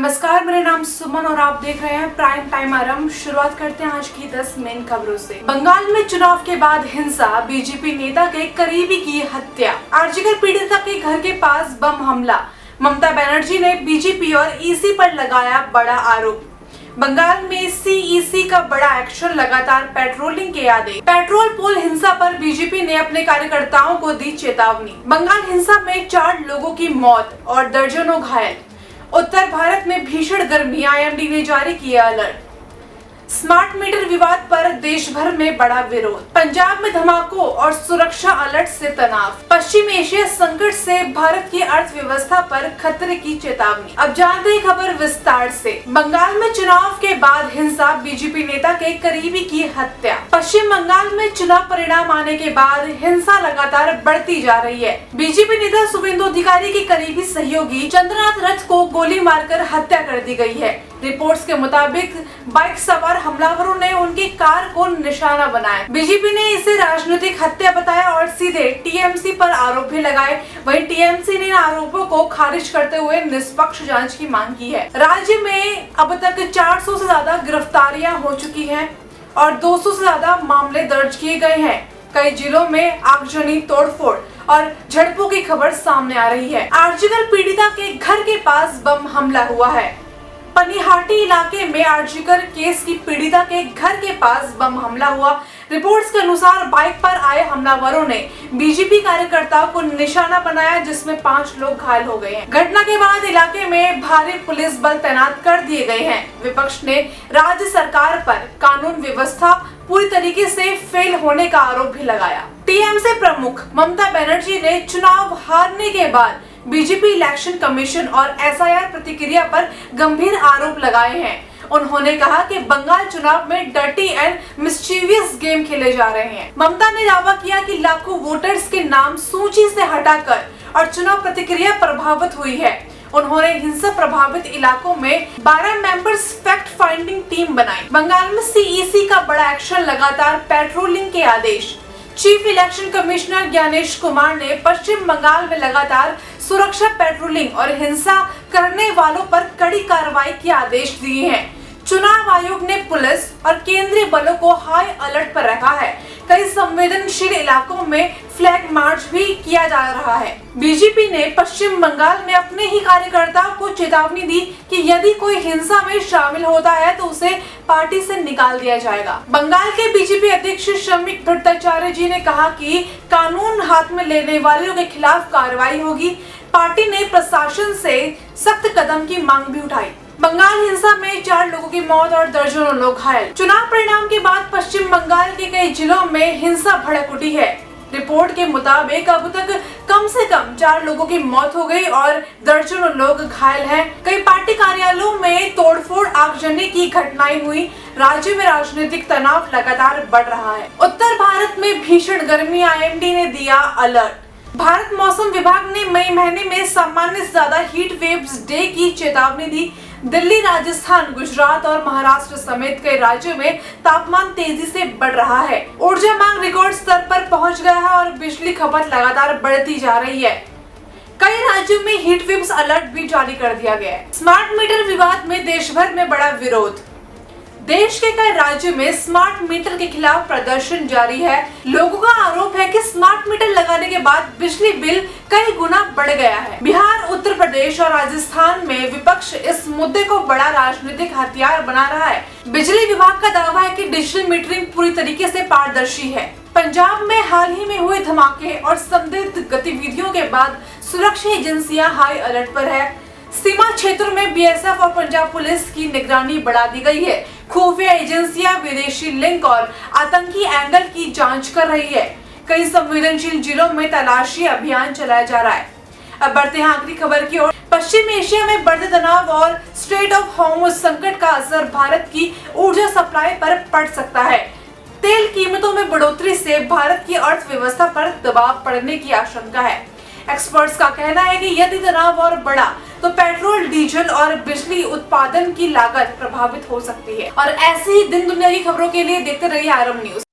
नमस्कार, मेरा नाम सुमन और आप देख रहे हैं प्राइम टाइम आरंभ। शुरुआत करते हैं आज की 10 मेन खबरों से। बंगाल में चुनाव के बाद हिंसा, बीजेपी नेता के करीबी की हत्या, आर्जिकर पीड़िता के घर के पास बम हमला, ममता बनर्जी ने बीजेपी और ईसी पर लगाया बड़ा आरोप। बंगाल में सीईसी का बड़ा एक्शन, लगातार पेट्रोलिंग के आदेश। पेट्रोल पोल हिंसा पर बीजेपी ने अपने कार्यकर्ताओं को दी चेतावनी। बंगाल हिंसा में 4 लोगों की मौत और दर्जनों घायल। उत्तर भारत में भीषण गर्मी, आईएमडी ने जारी किया अलर्ट। स्मार्ट मीटर विवाद पर देश भर में बड़ा विरोध। पंजाब में धमाकों और सुरक्षा अलर्ट से तनाव। पश्चिम एशिया संकट से भारत की अर्थव्यवस्था पर खतरे की चेतावनी। अब जानते हैं खबर विस्तार से। बंगाल में चुनाव के बाद हिंसा, बीजेपी नेता के करीबी की हत्या। पश्चिम बंगाल में चुनाव परिणाम आने के बाद हिंसा लगातार बढ़ती जा रही है। बीजेपी नेता शुभेंदु अधिकारी के करीबी सहयोगी चंद्रनाथ रथ को गोली मारकर हत्या कर दी गई है। रिपोर्ट्स के मुताबिक बाइक सवार हमलावरों ने उनकी कार को निशाना बनाया। बीजेपी ने इसे राजनीतिक हत्या बताया और सीधे टीएमसी पर आरोप भी लगाए। वहीं टीएमसी ने इन आरोपों को खारिज करते हुए निष्पक्ष जांच की मांग की है। राज्य में अब तक 400 से ज्यादा गिरफ्तारियां हो चुकी हैं और 200 से ज्यादा मामले दर्ज किए गए हैं। कई जिलों में आगजनी, तोड़फोड़ और झड़पों की खबर सामने आ रही है। आर्जिकर पीड़िता के घर के पास बम हमला हुआ है। पनिहाटी इलाके में आर्जिकर केस की पीड़िता के घर के पास बम हमला हुआ। रिपोर्ट्स के अनुसार बाइक पर आए हमलावरों ने बीजेपी कार्यकर्ताओं को निशाना बनाया, जिसमें 5 लोग घायल हो गए हैं। घटना के बाद इलाके में भारी पुलिस बल तैनात कर दिए गए हैं। विपक्ष ने राज्य सरकार पर कानून व्यवस्था पूरी तरीके से फेल होने का आरोप भी लगाया। टीएमसी प्रमुख ममता बनर्जी ने चुनाव हारने के बाद बीजेपी इलेक्शन कमीशन और एसआईआर प्रतिक्रिया पर गंभीर आरोप लगाए हैं। उन्होंने कहा कि बंगाल चुनाव में डर्टी एंड मिस्चीवियस गेम खेले जा रहे हैं। ममता ने दावा किया कि लाखों वोटर्स के नाम सूची से हटाकर और चुनाव प्रतिक्रिया प्रभावित हुई है। उन्होंने हिंसा प्रभावित इलाकों में 12 मेंबर्स फैक्ट फाइंडिंग टीम बनाई। बंगाल में सीईसी का बड़ा एक्शन, लगातार पेट्रोलिंग के आदेश। Chief election commissioner Gyanesh Kumar ने पश्चिम बंगाल में लगातार सुरक्षा, पेट्रोलिंग और हिंसा करने वालों पर कड़ी कार्रवाई के आदेश दिए हैं। चुनाव आयोग ने पुलिस और केंद्रीय बलों को हाई अलर्ट पर रखा है। कई संवेदनशील इलाकों में फ्लैग मार्च भी किया जा रहा है। बीजेपी ने पश्चिम बंगाल में अपने ही कार्यकर्ताओं को चेतावनी दी कि यदि कोई हिंसा में शामिल होता है तो उसे पार्टी से निकाल दिया जाएगा। बंगाल के बीजेपी अध्यक्ष शम्मिक भट्टाचार्य जी ने कहा कि कानून हाथ में लेने वालों के खिलाफ कार्रवाई होगी। पार्टी ने प्रशासन से सख्त कदम की मांग भी उठाई। बंगाल हिंसा में 4 लोगों की मौत और दर्जनों लोग घायल। चुनाव परिणाम के बाद पश्चिम बंगाल के कई जिलों में हिंसा भड़क उठी है। रिपोर्ट के मुताबिक अब तक कम से कम 4 लोगों की मौत हो गई और दर्जनों लोग घायल हैं। कई पार्टी कार्यालयों में तोड़फोड़, आगजनी की घटनाएं हुई। राज्य में राजनीतिक तनाव लगातार बढ़ रहा है। उत्तर भारत में भीषण गर्मी, आईएमडी ने दिया अलर्ट। भारत मौसम विभाग ने मई महीने में सामान्य से ज्यादा हीट वेव्स डे की चेतावनी दी। दिल्ली, राजस्थान, गुजरात और महाराष्ट्र समेत कई राज्यों में तापमान तेजी से बढ़ रहा है। ऊर्जा मांग रिकॉर्ड स्तर पर पहुंच गया है और बिजली खपत लगातार बढ़ती जा रही है। कई राज्यों में हीट वेव्स अलर्ट भी जारी कर दिया गया है। स्मार्ट मीटर विवाद में देश भर में बड़ा विरोध। देश के कई राज्यों में स्मार्ट मीटर के खिलाफ प्रदर्शन जारी है। लोगों का आरोप है कि स्मार्ट मीटर लगाने के बाद बिजली बिल कई गुना बढ़ गया है। बिहार, उत्तर प्रदेश और राजस्थान में विपक्ष इस मुद्दे को बड़ा राजनीतिक हथियार बना रहा है। बिजली विभाग का दावा है कि डिजिटल मीटरिंग पूरी तरीके से पारदर्शी है। पंजाब में हाल ही में हुए धमाके और संदिग्ध गतिविधियों के बाद सुरक्षा एजेंसियां हाई अलर्ट पर है। सीमा क्षेत्रों में बीएसएफ और पंजाब पुलिस की निगरानी बढ़ा दी गई है। खुफिया एजेंसियां विदेशी लिंक और आतंकी एंगल की जांच कर रही है। कई संवेदनशील जिलों में तलाशी अभियान चलाया जा रहा है। अब बढ़ते हैं आखिरी खबर की ओर। पश्चिम एशिया में बढ़ते तनाव और स्ट्रेट ऑफ हॉर्मुज़ संकट का असर भारत की ऊर्जा सप्लाई पर पड़ सकता है। तेल कीमतों में बढ़ोतरी से भारत की अर्थव्यवस्था पर दबाव पड़ने की आशंका है। एक्सपर्ट्स का कहना है कि यदि तनाव और बढ़ा तो पेट्रोल, डीजल और बिजली उत्पादन की लागत प्रभावित हो सकती है। और ऐसी ही दिन दुनिया की खबरों के लिए देखते रहिए आरंभ न्यूज।